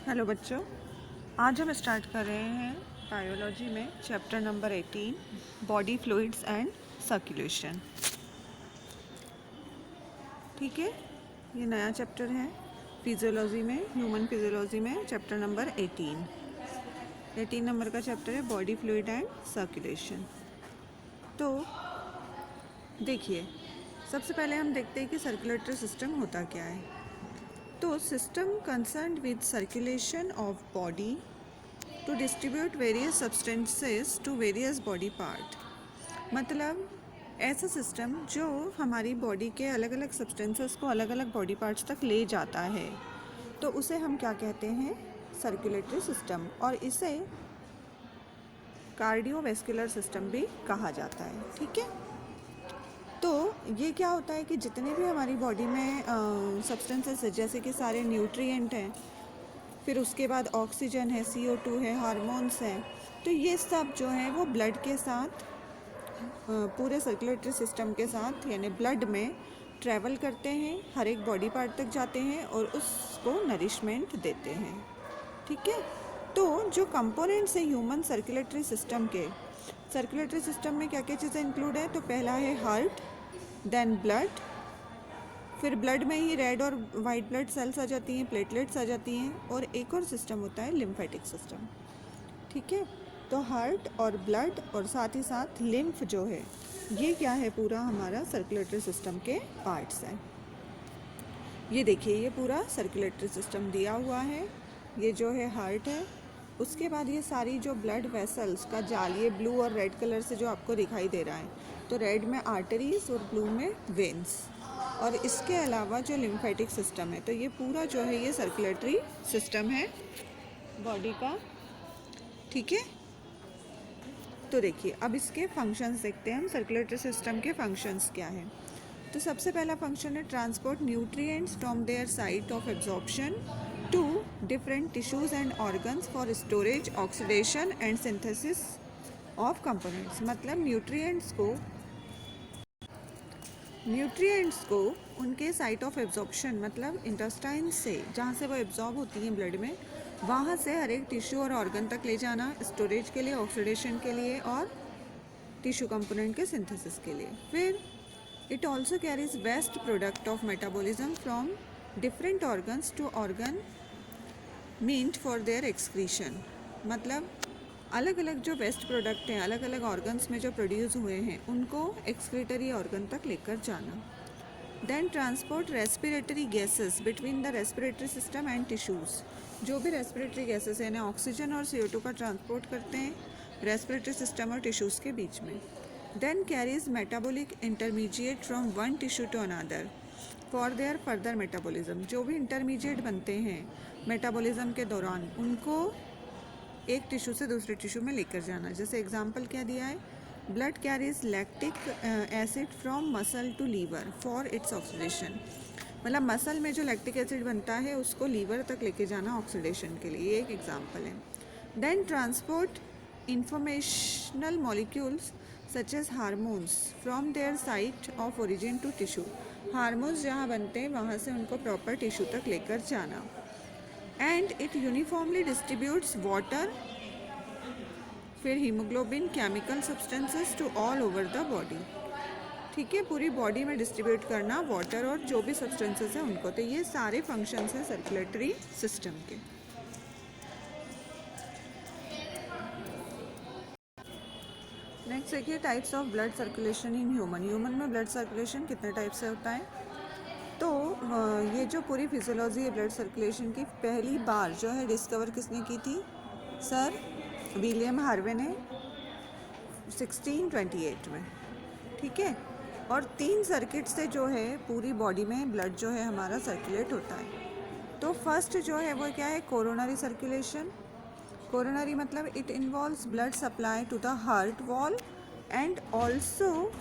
Hello बच्चों, आज हम स्टार्ट कर रहे हैं बायोलॉजी में chapter number 18 body fluids and circulation. ठीक है, ये नया चैप्टर है फिजियोलॉजी में, ह्यूमन फिजियोलॉजी में चैप्टर नंबर 18 नंबर का चैप्टर है बॉडी फ्लूइड एंड सर्कुलेशन। तो देखिए, सबसे पहले हम देखते हैं कि सर्कुलेटरी सिस्टम होता क्या है। तो system concerned with circulation of body to distribute various substances to various body part. मतलब ऐसा सिस्टम जो हमारी बॉडी के अलग अलग सब्सटेंसेस को अलग अलग बॉडी पार्ट्स तक ले जाता है, तो उसे हम क्या कहते हैं? Circulatory system. और इसे कार्डियोवैस्कुलर सिस्टम भी कहा जाता है। ठीक है, तो ये क्या होता है कि जितने भी हमारी बॉडी में सब्सटेंसेस है, जैसे कि सारे न्यूट्रिएंट हैं, फिर उसके बाद ऑक्सीजन है, CO2 है, हार्मोन्स हैं, तो ये सब जो है वो ब्लड के साथ पूरे सर्कुलेटरी सिस्टम के साथ यानी ब्लड में ट्रैवल करते हैं, हर एक बॉडी पार्ट तक जाते हैं और उसको नरिशमेंट देते हैं। ठीक है, तो जो कंपोनेंट्स हैं ह्यूमन सर्कुलेटरी सिस्टम के, सर्कुलेटरी सिस्टम में क्या क्या चीज़ें इंक्लूड है? तो पहला है हार्ट, देन ब्लड, फिर ब्लड में ही रेड और वाइट ब्लड सेल्स आ जाती हैं, प्लेटलेट्स आ जाती हैं, और एक और सिस्टम होता है लिम्फेटिक सिस्टम। ठीक है, तो हार्ट और ब्लड और साथ ही साथ लिम्फ जो है, ये क्या है? पूरा हमारा सर्कुलेटरी सिस्टम के पार्ट्स हैं। ये देखिए, ये पूरा सर्कुलेटरी सिस्टम दिया हुआ है। ये जो है हार्ट है, उसके बाद ये सारी जो ब्लड वेसल्स का जाल, ये ब्लू और रेड कलर से जो आपको दिखाई दे रहा है, तो रेड में आर्टरीज और ब्लू में वेन्स। और इसके अलावा जो लिम्फेटिक सिस्टम है, तो ये पूरा जो है ये सर्कुलेटरी सिस्टम है बॉडी का। ठीक है, तो देखिए अब इसके फंक्शंस देखते हैं हम, सर्कुलेटरी सिस्टम के फंक्शंस क्या हैं। तो सबसे पहला फंक्शन है transport nutrients from their site of absorption to different tissues and organs for storage, oxidation and synthesis of components. मतलब न्यूट्रिएंट्स को उनके साइट ऑफ एब्जॉर्प्शन, मतलब इंटेस्टाइन से जहाँ से वो एब्जॉर्ब होती हैं ब्लड में, वहाँ से हर एक टिश्यू और ऑर्गन तक ले जाना, स्टोरेज के लिए, ऑक्सीडेशन के लिए और टिश्यू कंपोनेंट के सिंथेसिस के लिए। फिर it also carries waste product of metabolism from different organs to organ meant for their excretion. मतलब अलग अलग जो वेस्ट प्रोडक्ट हैं, अलग अलग ऑर्गन्स में जो प्रोड्यूस हुए हैं, उनको एक्सक्रीटरी ऑर्गन तक लेकर जाना। Then transport respiratory gases between the respiratory system and tissues. जो भी रेस्पिरेटरी गैसेस हैं ना, ऑक्सीजन और CO2 का ट्रांसपोर्ट करते हैं रेस्पिरेटरी सिस्टम और टिश्यूज़ के बीच में। Then carries metabolic intermediate from one tissue to another for their further metabolism. जो भी इंटरमीडिएट बनते हैं मेटाबॉलिज्म के दौरान, उनको एक टिश्यू से दूसरे टिश्यू में लेकर जाना। जैसे एग्जांपल क्या दिया है? Blood carries lactic acid from muscle to liver for its oxidation. मतलब मसल में जो लैक्टिक एसिड बनता है उसको लीवर तक लेके जाना ऑक्सीडेशन के लिए, ये एक एग्जांपल है। Then transport informational molecules such as hormones from their site of origin to tissue. Hormones जहाँ बनते हैं वहाँ से उनको प्रॉपर टिश्यू तक लेकर जाना। And it uniformly distributes water, फिर haemoglobin, chemical substances to all over the body. ठीक है, पूरी बॉडी में डिस्ट्रीब्यूट करना वाटर और जो भी सब्सटेंसेस हैं उनको। तो ये सारे फंक्शंस हैं सर्कुलेटरी सिस्टम के। नेक्स्ट देखिए, types of blood circulation in human में ब्लड सर्कुलेशन कितने टाइप से होता है? तो ये जो पूरी फिजियोलॉजी है ब्लड सर्कुलेशन की, पहली बार जो है डिस्कवर किसने की थी? सर विलियम हार्वे ने 1628 में। ठीक है, और 3 सर्किट से जो है पूरी बॉडी में ब्लड जो है हमारा सर्कुलेट होता है। तो फर्स्ट जो है वो क्या है? Coronary circulation. कोरोनरी मतलब it involves blood supply to the heart wall and also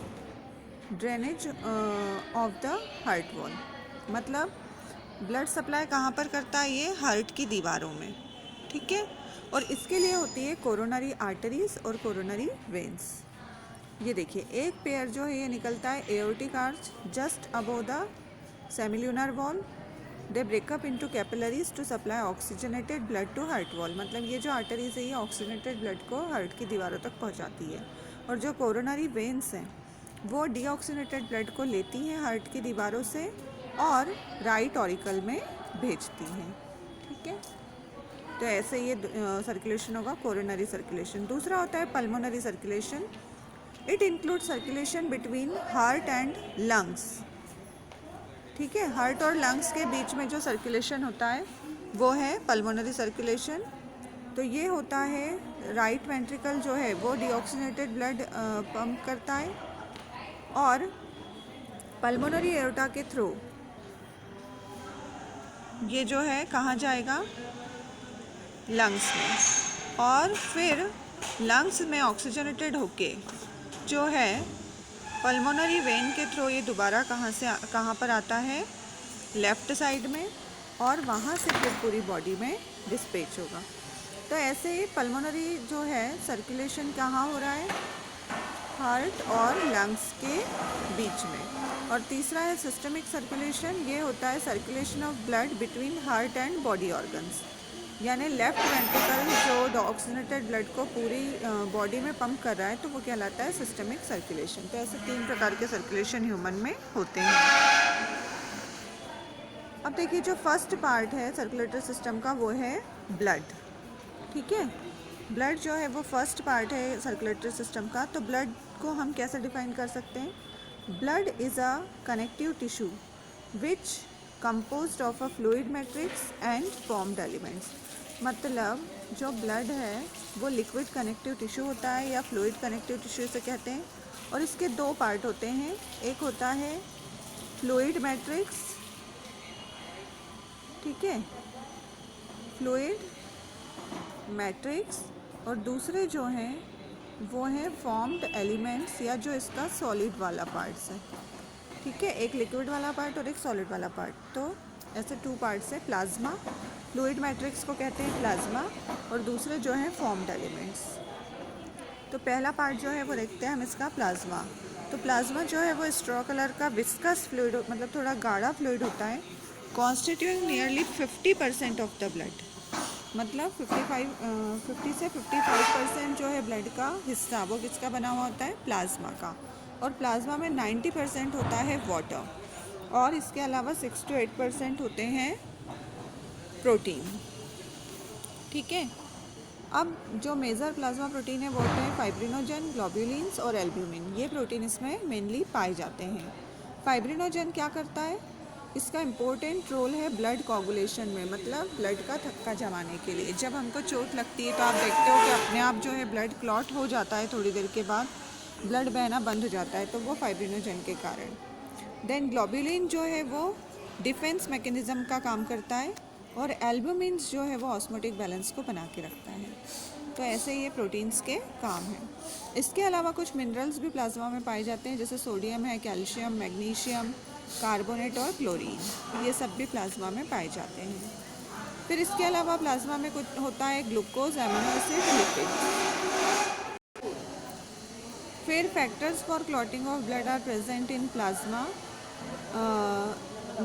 drainage of the heart wall. मतलब ब्लड सप्लाई कहाँ पर करता है? ये हार्ट की दीवारों में। ठीक है, और इसके लिए होती है कोरोनरी आर्टरीज और कोरोनरी वेन्स। ये देखिए, एक पेयर जो है ये निकलता है aortic arch just above the semilunar wall, they break up into capillaries to supply oxygenated blood to heart wall. मतलब ये जो आर्टरीज है ये ऑक्सीजनेटेड ब्लड को हार्ट की दीवारों तक पहुंचाती है, और जो कोरोनरी वेन्स हैं वो डीऑक्सीजनेटेड ब्लड को लेती हैं हार्ट की दीवारों से और राइट ऑरिकल में भेजती हैं। ठीक है, तो ऐसे ये सर्कुलेशन होगा कोरोनरी सर्कुलेशन। दूसरा होता है pulmonary circulation. It include circulation between heart and lungs. ठीक है, हार्ट और लंग्स के बीच में जो सर्कुलेशन होता है वो है पल्मोनरी सर्कुलेशन। तो ये होता है राइट वेंट्रिकल जो है वो डीऑक्सीजनेटेड ब्लड पंप करता है और पल्मोनरी एओर्टा के थ्रू ये जो है कहाँ जाएगा, लंग्स में, और फिर लंग्स में ऑक्सीजनेटेड होके जो है पल्मोनरी वेन के थ्रू ये दोबारा कहाँ पर आता है, लेफ़्ट साइड में, और वहाँ से फिर पूरी बॉडी में डिस्पैच होगा। तो ऐसे पल्मोनरी जो है सर्कुलेशन कहाँ हो रहा है, हार्ट और लंग्स के बीच में। और तीसरा है सिस्टमिक सर्कुलेशन। ये होता है circulation of blood between heart and body organs, यानी लेफ्ट वेंट्रिकल जो ऑक्सीजनेटेड ब्लड को पूरी बॉडी में पंप कर रहा है तो वो कहलाता है सिस्टमिक सर्कुलेशन। तो ऐसे 3 प्रकार के सर्कुलेशन ह्यूमन में होते हैं। अब देखिए जो फर्स्ट पार्ट है सर्कुलेटरी सिस्टम का वो है ब्लड। ठीक है, ब्लड जो है वो फर्स्ट पार्ट है सर्कुलेटरी सिस्टम का। तो ब्लड को हम कैसे डिफाइन कर सकते हैं, blood is a connective tissue which composed of a fluid matrix and formed elements। मतलब जो ब्लड है वो लिक्विड कनेक्टिव टिश्यू होता है या फ्लूइड कनेक्टिव टिश्यू से कहते हैं, और इसके 2 पार्ट होते हैं। एक होता है फ्लूइड मैट्रिक्स, ठीक है, फ्लूइड मैट्रिक्स, और दूसरे जो हैं वो हैं फॉर्म्ड एलिमेंट्स या जो इसका सॉलिड वाला पार्ट्स है। ठीक है, एक लिक्विड वाला पार्ट और एक सॉलिड वाला पार्ट। तो ऐसे 2 पार्ट्स है, प्लाज्मा, फ्लूइड मैट्रिक्स को कहते हैं प्लाज्मा, और दूसरे जो हैं फॉर्म्ड एलिमेंट्स। तो पहला पार्ट जो है वो देखते हैं हम इसका प्लाज्मा। तो प्लाज्मा जो है वो स्ट्रॉ कलर का विस्कस फ्लूइड, मतलब थोड़ा गाढ़ा फ्लूइड होता है, कॉन्स्टिट्यूइंग नियरली 50% ऑफ द ब्लड। मतलब 50 से 55% जो है ब्लड का हिस्सा वो किसका बना हुआ होता है, प्लाज्मा का। और प्लाज्मा में 90% होता है वाटर, और इसके अलावा 6 to 8% होते हैं प्रोटीन। ठीक है, अब जो मेजर प्लाज्मा प्रोटीन है वो होते हैं फाइब्रिनोजन, ग्लोब्यूलिन्स और एल्ब्यूमिन। ये प्रोटीन इसमें मेनली पाए जाते हैं। फाइब्रिनोजन क्या करता है, इसका इम्पोर्टेंट रोल है ब्लड कोगुलेशन में, मतलब ब्लड का थक्का जमाने के लिए। जब हमको चोट लगती है तो आप देखते हो कि अपने आप जो है ब्लड क्लॉट हो जाता है, थोड़ी देर के बाद ब्लड बहना बंद हो जाता है, तो वो फाइब्रिनोजन के कारण। देन ग्लोब्यूलिन जो है वो डिफेंस मैकेनिज़्म का काम करता है, और एल्ब्यूमिन्स जो है वो ऑस्मोटिक बैलेंस को बना के रखता है। तो ऐसे ये प्रोटीन्स के काम हैं। इसके अलावा कुछ मिनरल्स भी प्लाज्मा में पाए जाते हैं, जैसे सोडियम है, कैल्शियम, मैग्नीशियम, कार्बोनेट और क्लोरीन। ये सब भी प्लाज्मा में पाए जाते हैं। फिर इसके अलावा प्लाज्मा में कुछ होता है ग्लूकोज, अमीनो एसिड, लिपिड। फिर factors for clotting of blood are present in plasma.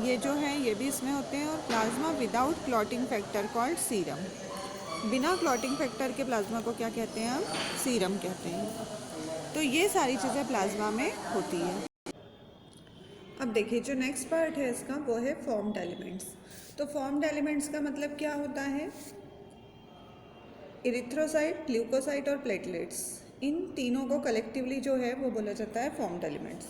ये जो है ये भी इसमें होते हैं। और plasma without clotting factor called serum. बिना क्लॉटिंग फैक्टर के प्लाज्मा को क्या कहते हैं हम, सीरम कहते हैं। तो ये सारी चीज़ें प्लाज्मा में होती है। अब देखिए जो नेक्स्ट पार्ट है इसका वो है फॉर्म्ड एलिमेंट्स। तो फॉर्म्ड एलिमेंट्स का मतलब क्या होता है, इरिथ्रोसाइट, ल्यूकोसाइट और प्लेटलेट्स, इन तीनों को कलेक्टिवली जो है वो बोला जाता है फॉर्म्ड एलिमेंट्स।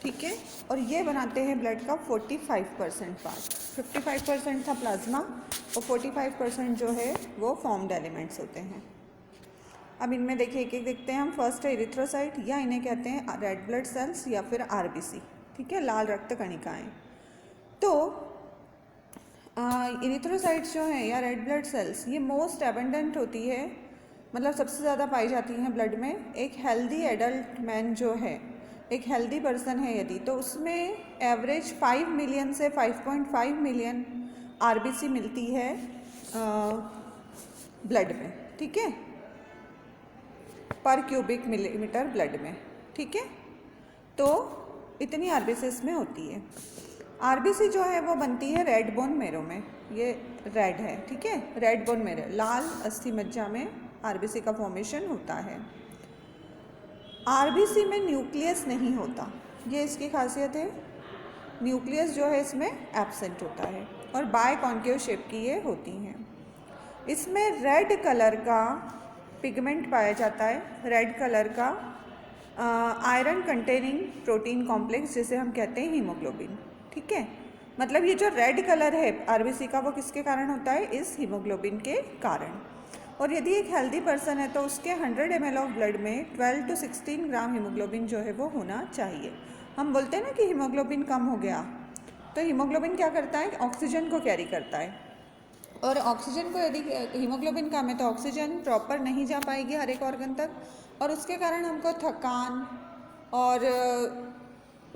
ठीक है, और ये बनाते हैं ब्लड का 45% पार्ट। 55% था प्लाज्मा और 45% जो है वो फॉर्म्ड एलिमेंट्स होते हैं। अब इनमें देखिए एक एक देखते हैं हम। फर्स्ट है इरिथ्रोसाइट, या इन्हें कहते हैं रेड ब्लड सेल्स या फिर आरबीसी। ठीक है, लाल रक्त कणिकाएँ। तो इरिथ्रोसाइट्स जो हैं या रेड ब्लड सेल्स ये मोस्ट एबंडेंट होती है, मतलब सबसे ज़्यादा पाई जाती हैं ब्लड में। एक हेल्दी एडल्ट मैन जो है, एक हेल्दी पर्सन है यदि, तो उसमें एवरेज 5 मिलियन से 5.5 मिलियन आरबीसी मिलती है ब्लड में। ठीक है, पर क्यूबिक मिलीमीटर ब्लड में। ठीक है, तो इतनी आरबीसी इसमें होती है। आरबीसी जो है वो बनती है रेड बोन मेरो में, ये रेड है, ठीक है, रेड बोन मेरो, लाल अस्थि मज्जा में आरबीसी का फॉर्मेशन होता है। आरबीसी में न्यूक्लियस नहीं होता, ये इसकी खासियत है। न्यूक्लियस जो है इसमें एब्सेंट होता है और बाय कॉन्केव शेप की ये होती हैं। इसमें रेड कलर का पिगमेंट पाया जाता है, रेड कलर का आयरन कंटेनिंग प्रोटीन कॉम्प्लेक्स जिसे हम कहते हैं हीमोग्लोबिन, ठीक है। मतलब ये जो रेड कलर है आरबीसी का वो किसके कारण होता है, इस हीमोग्लोबिन के कारण। और यदि एक हेल्दी पर्सन है तो उसके 100 ml ऑफ ब्लड में 12 to 16 ग्राम हीमोग्लोबिन जो है वो होना चाहिए। हम बोलते हैं ना कि हीमोग्लोबिन कम हो गया, तो हीमोग्लोबिन क्या करता है, ऑक्सीजन को कैरी करता है, और ऑक्सीजन को यदि हीमोग्लोबिन कम है तो ऑक्सीजन प्रॉपर नहीं जा पाएगी हर एक ऑर्गन तक, और उसके कारण हमको थकान और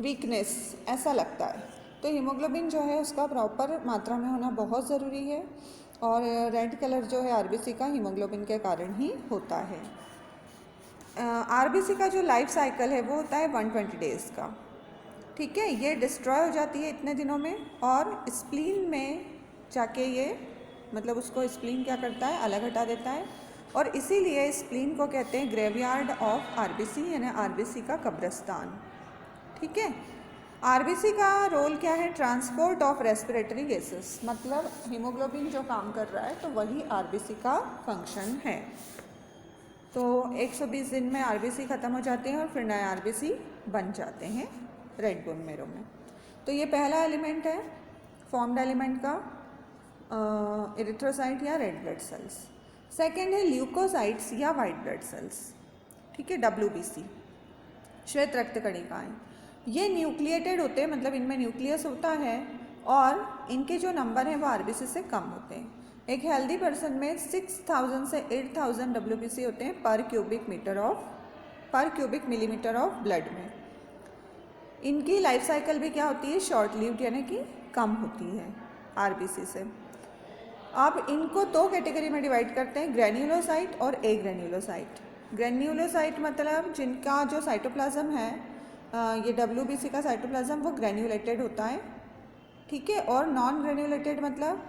वीकनेस ऐसा लगता है। तो हीमोग्लोबिन जो है उसका प्रॉपर मात्रा में होना बहुत ज़रूरी है, और रेड कलर जो है आरबीसी का हीमोग्लोबिन के कारण ही होता है। आरबीसी का जो लाइफ साइकिल है वो होता है 120 डेज़ का, ठीक है। ये डिस्ट्रॉय हो जाती है इतने दिनों में, और स्प्लीन में जाके ये मतलब उसको स्प्लीन क्या करता है, अलग हटा देता है, और इसीलिए स्प्लीन को कहते हैं ग्रेवयार्ड ऑफ आरबीसी, यानी आरबीसी का कब्रिस्तान, ठीक है। आरबीसी का रोल क्या है, ट्रांसपोर्ट ऑफ रेस्पिरेटरी गैसेस, मतलब हीमोग्लोबिन जो काम कर रहा है तो वही आरबीसी का फंक्शन है। तो 120 दिन में आरबीसी ख़त्म हो जाते हैं और फिर नए आरबीसी बन जाते हैं रेड बोन मेरो में। तो ये पहला एलिमेंट है फॉर्म्ड एलिमेंट का, एरिथ्रोसाइट या रेड ब्लड सेल्स। सेकेंड है ल्यूकोसाइट्स या वाइट ब्लड सेल्स, ठीक है, WBC, श्वेत रक्त कणिकाएँ। ये न्यूक्लिएटेड होते हैं, मतलब इनमें न्यूक्लियस होता है और इनके जो नंबर हैं वो आरबीसी से कम होते हैं। एक हेल्दी पर्सन में 6000 से 8000 WBC होते हैं पर क्यूबिक मिलीमीटर ऑफ ब्लड में। इनकी लाइफ साइकिल भी क्या होती है, शॉर्ट लिव्ड, यानी कि कम होती है आरबीसी से। अब इनको दो कैटेगरी में डिवाइड करते हैं, ग्रेन्युलोसाइट और एग्रेन्युलोसाइट। ग्रेन्युलोसाइट मतलब जिनका जो साइटोप्लाज्म है, ये WBC का साइटोप्लाज्म वो ग्रेन्युलेटेड होता है, ठीक है, और नॉन ग्रेन्युलेटेड मतलब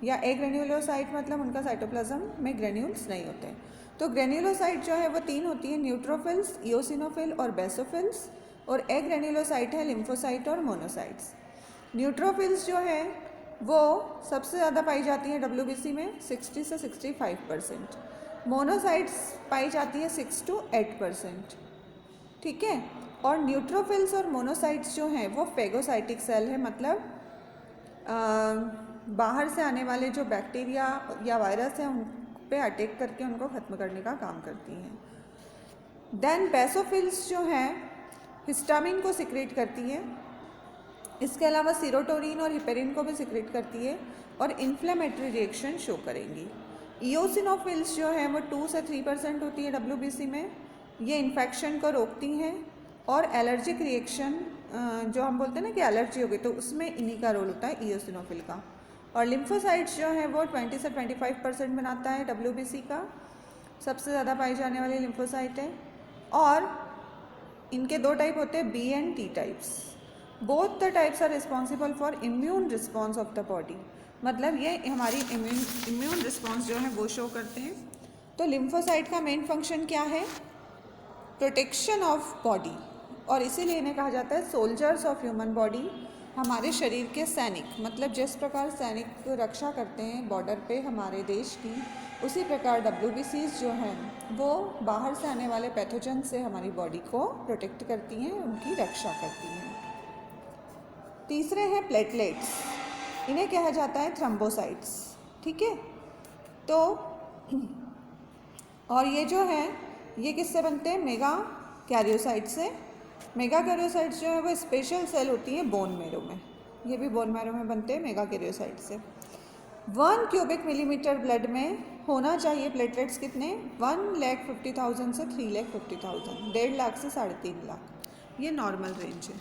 या एग्रेन्युलोसाइट मतलब उनका साइटोप्लाज्म में ग्रेन्यूल्स नहीं होते। तो ग्रेन्युलोसाइट जो है वो 3 होती है, न्यूट्रोफिल्स, इओसिनोफिल और बेसोफिल्स, और एग्रेन्युलोसाइट है लिम्फोसाइट और मोनोसाइट्स। न्यूट्रोफिल्स जो है वो सबसे ज़्यादा पाई जाती हैं WBC में 60 से 65%, मोनोसाइट्स पाई जाती है 6 to 8%, ठीक है। और न्यूट्रोफिल्स और मोनोसाइट्स जो हैं वो फेगोसाइटिक सेल है, मतलब बाहर से आने वाले जो बैक्टीरिया या वायरस हैं उन पे अटैक करके उनको ख़त्म करने का काम करती हैं। देन बेसोफिल्स जो हैं हिस्टामिन को सिक्रेट करती है, इसके अलावा सीरोटोनिन और हिपेरिन को भी सिक्रेट करती है और इन्फ्लेमेटरी रिएक्शन शो करेंगी। इओसिनोफिल्स जो है वो 2 से 3% होती है WBC में, ये इन्फेक्शन को रोकती हैं और एलर्जिक रिएक्शन जो हम बोलते हैं ना कि एलर्जी हो गई, तो उसमें इन्हीं का रोल होता है इओसिनोफिल का। और लिम्फोसाइट्स जो है वो 20 से 25% बनाता है WBC का, सबसे ज़्यादा पाई जाने वाली लिम्फोसाइट है। और इनके 2 टाइप होते हैं, B and T types. Both the types are responsible for immune response of the body, मतलब ये हमारी इम्यून रिस्पॉन्स जो है वो शो करते हैं। तो लिम्फोसाइट का मेन फंक्शन क्या है, प्रोटेक्शन ऑफ बॉडी, और इसीलिए इन्हें कहा जाता है सोल्जर्स ऑफ ह्यूमन बॉडी, हमारे शरीर के सैनिक। मतलब जिस प्रकार सैनिक रक्षा करते हैं बॉर्डर पे हमारे देश की, उसी प्रकार WBCs जो हैं वो बाहर से आने वाले पैथोजन से हमारी बॉडी को प्रोटेक्ट करती हैं, उनकी रक्षा करती हैं। तीसरे हैं प्लेटलेट्स, इन्हें कहा जाता है थ्रम्बोसाइट्स, ठीक है। तो और ये जो है ये किससे बनते हैं, मेगा कैरियोसाइट से। मेगा कैरियोसाइट्स जो है वो स्पेशल सेल होती हैं बोन मैरो में, ये भी बोन मैरो में बनते हैं मेगा कैरियोसाइट से। 1 क्यूबिक मिलीमीटर ब्लड में होना चाहिए प्लेटलेट्स कितने, 1,50,000 से 3,50,000, 1.5 लाख से 3.5 लाख, ये नॉर्मल रेंज है,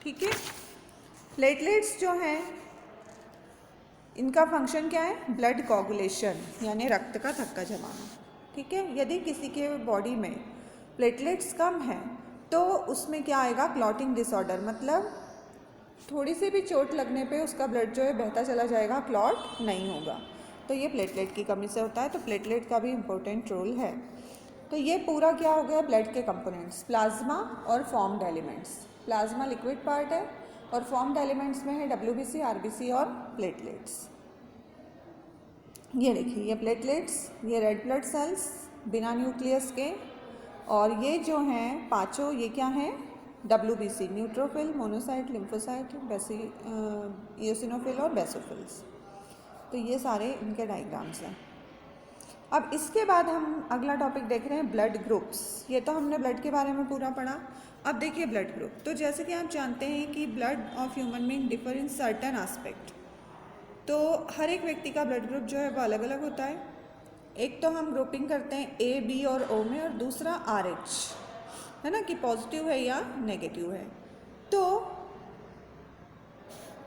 ठीक है। प्लेटलेट्स जो हैं इनका फंक्शन क्या है, ब्लड कोगुलेशन, यानी रक्त का थक्का जमाना, ठीक है। यदि किसी के बॉडी में प्लेटलेट्स कम है तो उसमें क्या आएगा, क्लॉटिंग डिसऑर्डर, मतलब थोड़ी सी भी चोट लगने पे उसका ब्लड जो है बहता चला जाएगा, क्लॉट नहीं होगा। तो ये प्लेटलेट की कमी से होता है, तो प्लेटलेट का भी इम्पोर्टेंट रोल है। तो ये पूरा क्या हो गया, ब्लड के कंपोनेंट्स, प्लाज्मा और formed elements. Plasma liquid part है और फॉर्म्ड एलिमेंट्स में है WBC, RBC और प्लेटलेट्स। ये देखिए, ये प्लेटलेट्स, ये रेड ब्लड सेल्स बिना न्यूक्लियस के, और ये जो हैं पांचों, ये क्या हैं, WBC, neutrophil, monocyte, lymphocyte, eosinophil और बेसोफिल्स। तो ये सारे इनके डायग्राम्स हैं। अब इसके बाद हम अगला टॉपिक देख रहे हैं, ब्लड ग्रुप्स। ये तो हमने ब्लड के बारे में पूरा पढ़ा। अब देखिए ब्लड ग्रुप। तो जैसे कि आप जानते हैं कि blood of human being differ in certain aspect. तो हर एक व्यक्ति का ब्लड ग्रुप जो है वो अलग अलग होता है। एक तो हम ग्रुपिंग करते हैं A, B और O में, और दूसरा RH, है ना, कि पॉजिटिव है या नेगेटिव है। तो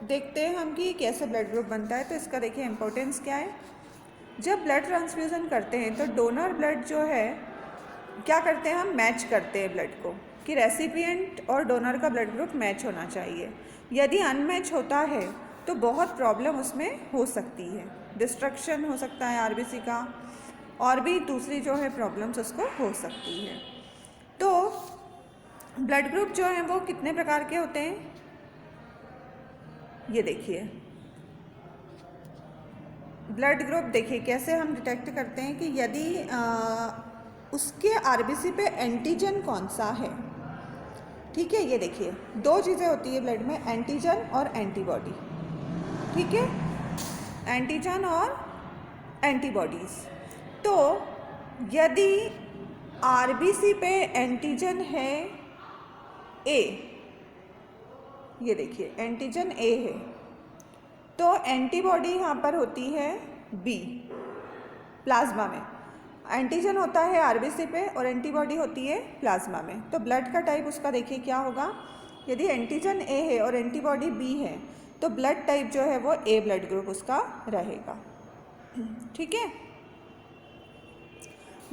देखते हैं हम कि कैसे ब्लड ग्रुप बनता है। तो इसका देखिए इम्पोर्टेंस क्या है। जब ब्लड ट्रांसफ्यूज़न करते हैं तो डोनर ब्लड जो है क्या करते हैं, हम मैच करते हैं ब्लड को, कि रेसिपिएंट और डोनर का ब्लड ग्रुप मैच होना चाहिए। यदि अनमैच होता है तो बहुत प्रॉब्लम उसमें हो सकती है, डिस्ट्रक्शन हो सकता है RBC का, और भी दूसरी जो है प्रॉब्लम्स उसको हो सकती है। तो ब्लड ग्रुप जो है वो कितने प्रकार के होते हैं, ये देखिए। ब्लड ग्रुप देखिए कैसे हम डिटेक्ट करते हैं कि यदि उसके RBC पे एंटीजन कौन सा है। ठीक है, ये देखिए दो चीज़ें होती है ब्लड में, एंटीजन और एंटीबॉडी। ठीक है, एंटीजन और एंटीबॉडीज़। तो यदि RBC पे एंटीजन है A, ये देखिए एंटीजन A है, तो एंटीबॉडी यहाँ पर होती है B। प्लाज्मा में एंटीजन होता है RBC पे और एंटीबॉडी होती है प्लाज्मा में। तो ब्लड का टाइप उसका देखिए क्या होगा। यदि एंटीजन A है और एंटीबॉडी B है तो ब्लड टाइप जो है वो A ब्लड ग्रुप उसका रहेगा। ठीक है,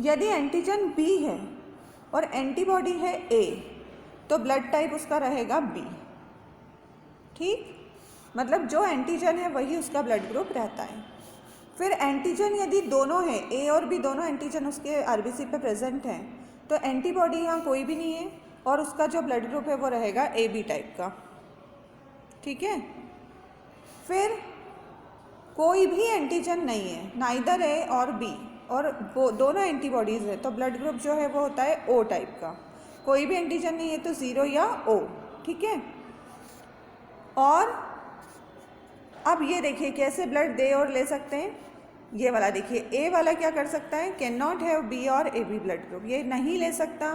यदि एंटीजन B है और एंटीबॉडी है A तो ब्लड टाइप उसका रहेगा B। ठीक, मतलब जो एंटीजन है वही उसका ब्लड ग्रुप रहता है। फिर एंटीजन यदि दोनों है, A और B दोनों एंटीजन उसके RBC पे प्रेजेंट हैं, तो एंटीबॉडी यहाँ कोई भी नहीं है और उसका जो ब्लड ग्रुप है वो रहेगा AB टाइप का। ठीक है, फिर कोई भी एंटीजन नहीं है, नाइदर A और B, और वो दोनों एंटीबॉडीज़ है, तो ब्लड ग्रुप जो है वो होता है O टाइप का। कोई भी एंटीजन नहीं है तो 0 या O। ठीक है, और अब ये देखिए कैसे ब्लड दे और ले सकते हैं। ये वाला देखिए, A वाला क्या कर सकता है, कैन नॉट हैव B और AB ब्लड ग्रुप, ये नहीं ले सकता,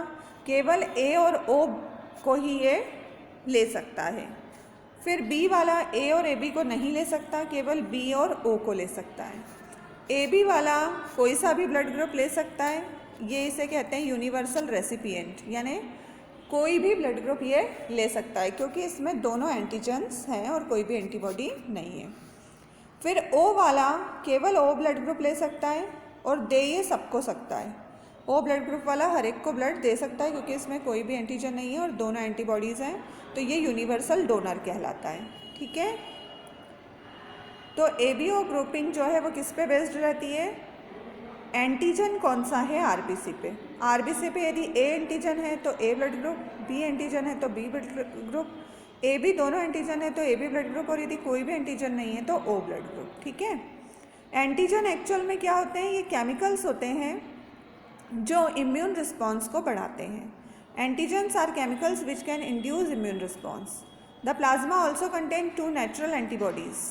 केवल A और O को ही ये ले सकता है। फिर B वाला A और AB को नहीं ले सकता, केवल B और O को ले सकता है। AB वाला कोई सा भी ब्लड ग्रुप ले सकता है, ये इसे कहते हैं यूनिवर्सल रेसिपिएंट, यानी कोई भी ब्लड ग्रुप ये ले सकता है क्योंकि इसमें दोनों एंटीजन्स हैं और कोई भी एंटीबॉडी नहीं है। फिर O वाला केवल O ब्लड ग्रुप ले सकता है और दे ये सबको सकता है। O ब्लड ग्रुप वाला हर एक को ब्लड दे सकता है क्योंकि इसमें कोई भी एंटीजन नहीं है और दोनों एंटीबॉडीज़ हैं, तो ये यूनिवर्सल डोनर कहलाता है। ठीक है, तो ABO ग्रुपिंग जो है वो किस पे बेस्ड रहती है, एंटीजन कौन सा है RBC पे। RBC पे यदि A एंटीजन है तो A blood group, B antigen है तो B ब्लड ग्रुप, AB दोनों एंटीजन है तो AB ब्लड ग्रुप, और यदि कोई भी एंटीजन नहीं है तो O ब्लड ग्रुप। ठीक है, एंटीजन एक्चुअल में क्या होते हैं, ये केमिकल्स होते हैं जो इम्यून रिस्पॉन्स को बढ़ाते हैं। Antigens are chemicals which can induce immune response. The plasma also contain 2 natural antibodies.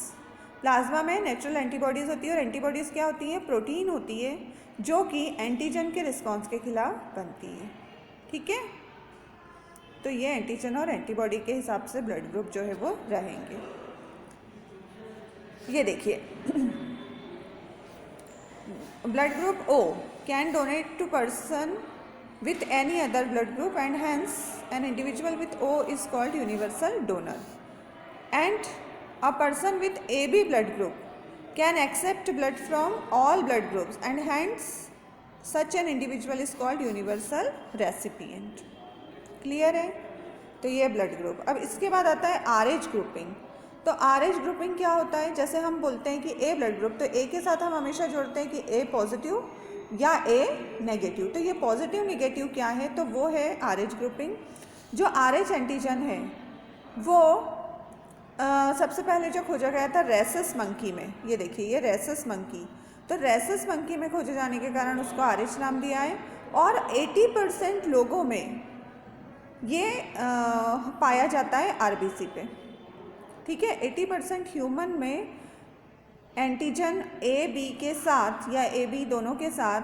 Plasma में नेचुरल एंटीबॉडीज़ होती है और एंटीबॉडीज़ क्या होती हैं, प्रोटीन होती है जो कि एंटीजन के रिस्पॉन्स के खिलाफ बनती है। ठीक है, तो ये एंटीजन और एंटीबॉडी के हिसाब से ब्लड ग्रुप जो है वो रहेंगे। ये देखिए blood group O can donate to person with any other blood group and hence an individual with O is called universal donor, and a person with AB blood group can accept blood from all blood groups and hence such an individual is called universal recipient. Clear है? तो ये blood group. अब इसके बाद आता है RH grouping. तो RH grouping क्या होता है, जैसे हम बोलते हैं कि ए ब्लड ग्रुप, तो ए के साथ हम हमेशा जोड़ते हैं कि ए पॉजिटिव या ए नेगेटिव। तो ये पॉजिटिव नेगेटिव क्या है, तो वो है RH ग्रुपिंग। जो RH एंटीजन है वो सबसे पहले जो खोजा गया था रेसस मंकी में, ये देखिए ये रेसस मंकी, तो रेसस मंकी में खोजे जाने के कारण उसको RH नाम दिया है। और 80% लोगों में ये पाया जाता है RBC पे, ठीक है। 80% ह्यूमन में एंटीजन AB के साथ या AB दोनों के साथ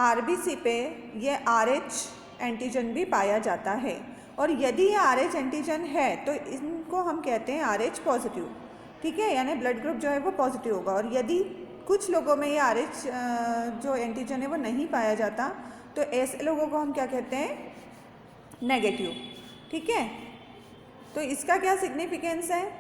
RBC पे ये RH एंटीजन भी पाया जाता है। और यदि ये RH एंटीजन है तो इनको हम कहते हैं RH पॉजिटिव, ठीक है, यानी ब्लड ग्रुप जो है वो पॉजिटिव होगा। और यदि कुछ लोगों में ये RH जो एंटीजन है वो नहीं पाया जाता तो ऐसे लोगों को हम क्या कहते हैं, नेगेटिव, ठीक है। तो इसका क्या सिग्निफिकेंस है,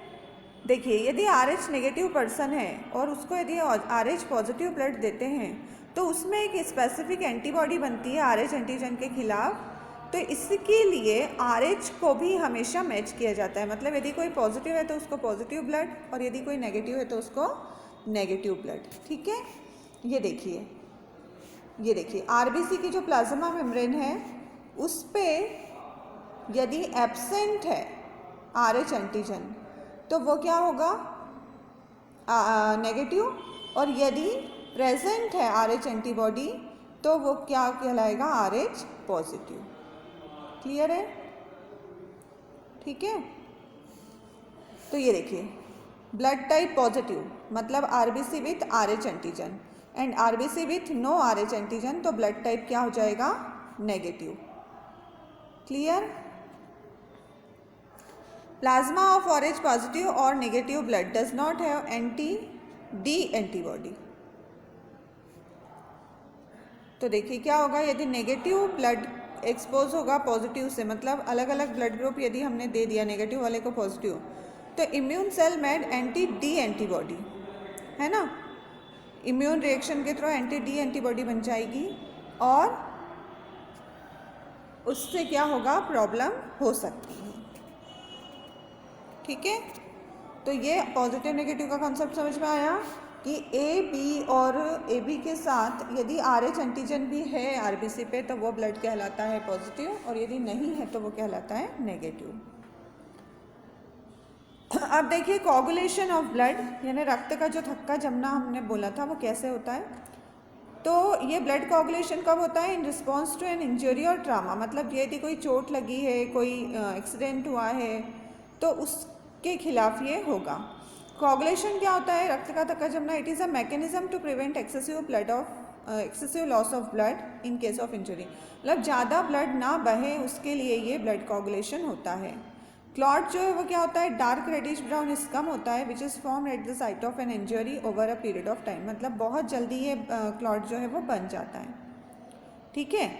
देखिए यदि RH नेगेटिव पर्सन है और उसको यदि RH पॉजिटिव ब्लड देते हैं तो उसमें एक स्पेसिफिक एंटीबॉडी बनती है RH एंटीजन के खिलाफ। तो इसके लिए RH को भी हमेशा मैच किया जाता है, मतलब यदि कोई पॉजिटिव है तो उसको पॉजिटिव ब्लड और यदि कोई नेगेटिव है तो उसको नेगेटिव ब्लड, ठीक है। ये देखिए RBC की जो प्लाज्मा मेम्ब्रेन है उस पे यदि एब्सेंट है RH एंटीजन तो वो क्या होगा, नेगेटिव। और यदि प्रेजेंट है RH एंटीबॉडी तो वो क्या कहलाएगा, RH पॉजिटिव। क्लियर है, ठीक है। तो ये देखिए ब्लड टाइप पॉजिटिव मतलब RBC with RH antigen and RBC with no RH antigen, तो ब्लड टाइप क्या हो जाएगा, negative. Clear. Plasma of RH positive or negative blood does not have anti-D antibody। तो देखिए क्या होगा, यदि नेगेटिव ब्लड एक्सपोज होगा पॉजिटिव से, मतलब अलग अलग ब्लड ग्रुप यदि हमने दे दिया नेगेटिव वाले को पॉजिटिव, तो इम्यून सेल मेड एंटी-D एंटीबॉडी, है ना, इम्यून रिएक्शन के थ्रू एंटी-D एंटीबॉडी बन जाएगी और उससे क्या होगा, प्रॉब्लम हो सकती है, ठीक है। तो ये पॉजिटिव नेगेटिव का कॉन्सेप्ट समझ में आया कि AB और AB के साथ यदि RH एंटीजन भी है RBC पे तो वो ब्लड कहलाता है पॉजिटिव और यदि नहीं है तो वो कहलाता है नेगेटिव। अब देखिए कोगुलेशन ऑफ ब्लड, यानी रक्त का जो थक्का जमना हमने बोला था वो कैसे होता है। तो ये ब्लड कोगुलेशन कब होता है, in response to an injury और ट्रामा, मतलब यदि कोई चोट लगी है, कोई एक्सीडेंट हुआ है तो उसके खिलाफ ये होगा। कोगुलेशन क्या होता है, रक्त का थक्का जमना, it is a mechanism to prevent excessive loss of blood in case of injury, मतलब ज़्यादा ब्लड ना बहे उसके लिए ये ब्लड कोगुलेशन होता है। क्लॉट जो है वो क्या होता है, डार्क रेडिश ब्राउन स्कम होता है which is form at the site of an injury over a period of time, मतलब बहुत जल्दी ये क्लॉट जो है वो बन जाता है, ठीक है।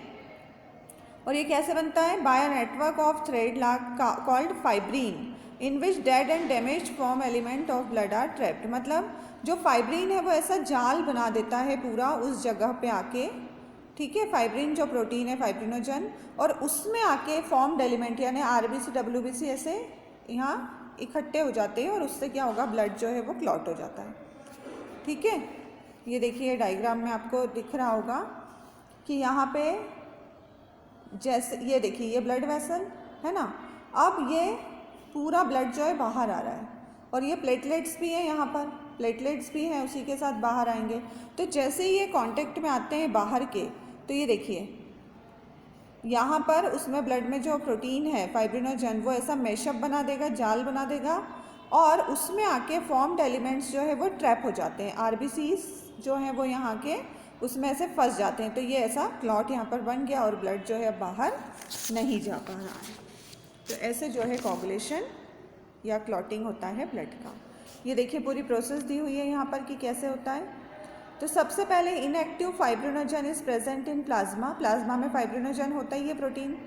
और ये कैसे बनता है, by a network of thread called fibrin in which dead and damage form element of blood are trapped, मतलब जो फाइब्रीन है वो ऐसा जाल बना देता है पूरा उस जगह पे आके, ठीक है। फाइब्रिन जो प्रोटीन है फाइब्रिनोजन, और उसमें आके फॉर्म्ड एलिमेंट यानी RBC WBC ऐसे यहाँ इकट्ठे हो जाते हैं और उससे क्या होगा, ब्लड जो है वो क्लॉट हो जाता है, ठीक है। ये देखिए डायग्राम में आपको दिख रहा होगा कि यहाँ पे जैसे ये देखिए ये ब्लड वेसल है ना, अब ये पूरा ब्लड जो है बाहर आ रहा है और ये प्लेटलेट्स भी हैं, यहाँ पर प्लेटलेट्स भी हैं उसी के साथ बाहर आएंगे। तो जैसे ही ये कांटेक्ट में आते हैं बाहर के, तो ये देखिए यहाँ पर उसमें ब्लड में जो प्रोटीन है फाइब्रिनोजन वो ऐसा मैशअप बना देगा, जाल बना देगा और उसमें आके फॉर्म्ड एलिमेंट्स जो है वो ट्रैप हो जाते हैं, RBCs जो हैं वो यहाँ के उसमें ऐसे फंस जाते हैं। तो ये ऐसा क्लॉट यहाँ पर बन गया और ब्लड जो है बाहर नहीं जा पा रहा है। तो ऐसे जो है कोगुलेशन या क्लॉटिंग होता है ब्लड का। ये देखिए पूरी प्रोसेस दी हुई है यहाँ पर कि कैसे होता है। तो सबसे पहले inactive fibrinogen is present in plasma, plasma में फाइब्रिनोजन होता है ये प्रोटीन,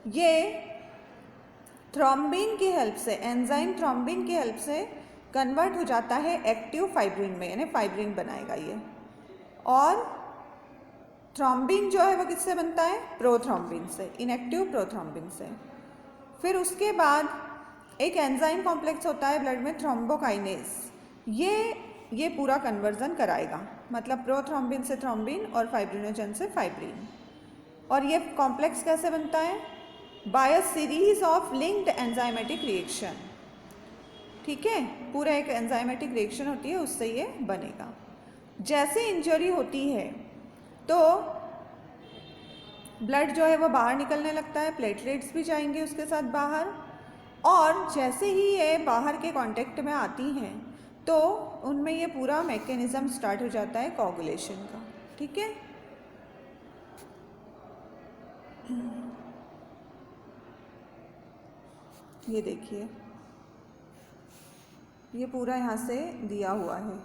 ये थ्रोम्बिन की हेल्प से, एंजाइम थ्रोम्बिन की हेल्प से कन्वर्ट हो जाता है एक्टिव फाइब्रिन में, यानी फाइब्रिन बनाएगा ये। और थ्रोम्बिन जो है वो किससे बनता है, प्रोथ्रोम्बिन से, इनएक्टिव प्रोथ्रोम्बिन से। फिर उसके बाद एक एंजाइम कॉम्प्लेक्स होता है ब्लड में, थ्रोम्बोकाइनेज। ये पूरा कन्वर्जन कराएगा, मतलब प्रोथ्रोम्बिन से थ्रोम्बिन और फाइब्रिनोजन से फाइब्रिन। और ये कॉम्प्लेक्स कैसे बनता है? By a series of linked enzymatic reaction. ठीक है, पूरा एक एंजाइमेटिक रिएक्शन होती है, उससे ये बनेगा। जैसे इंजरी होती है तो ब्लड जो है वो बाहर निकलने लगता है, प्लेटलेट्स भी जाएंगे उसके साथ बाहर, और जैसे ही ये बाहर के कांटेक्ट में आती हैं तो उनमें ये पूरा मैकेनिज्म स्टार्ट हो जाता है कोगुलेशन का। ठीक है, ये देखिए, ये पूरा यहाँ से दिया हुआ है।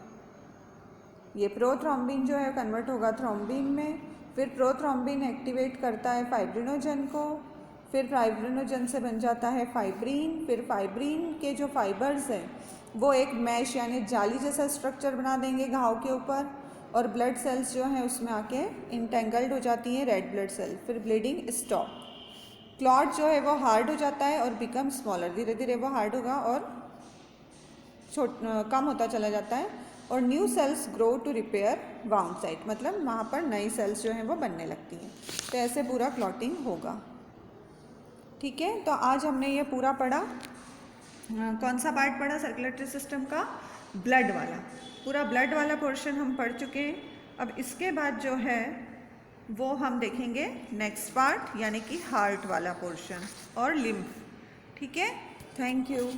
ये प्रोथ्रोम्बिन जो है कन्वर्ट होगा थ्रोम्बिन में, फिर प्रोथ्रोम्बिन एक्टिवेट करता है फाइब्रिनोजन को, फिर फाइब्रिनोजन से बन जाता है फाइब्रिन, फिर फाइब्रिन के जो फाइबर्स हैं वो एक मैश यानी जाली जैसा स्ट्रक्चर बना देंगे घाव के ऊपर, और ब्लड सेल्स जो हैं उसमें आके इंटेंगल्ड हो जाती हैं, रेड ब्लड सेल। फिर ब्लीडिंग स्टॉप, क्लॉट जो है वो हार्ड हो जाता है और बिकम स्मॉलर, धीरे धीरे वो हार्ड होगा और कम होता चला जाता है, और new cells grow to repair wound site, मतलब वहाँ पर नई सेल्स जो हैं वो बनने लगती हैं। तो ऐसे पूरा क्लॉटिंग होगा। ठीक है, तो आज हमने ये पूरा पढ़ा। कौन सा पार्ट पढ़ा सर्कुलेटरी सिस्टम का? ब्लड वाला, पूरा ब्लड वाला पोर्शन हम पढ़ चुके हैं। अब इसके बाद जो है वो हम देखेंगे नेक्स्ट पार्ट, यानी कि हार्ट वाला पोर्शन और लिम्फ। ठीक है, थैंक यू।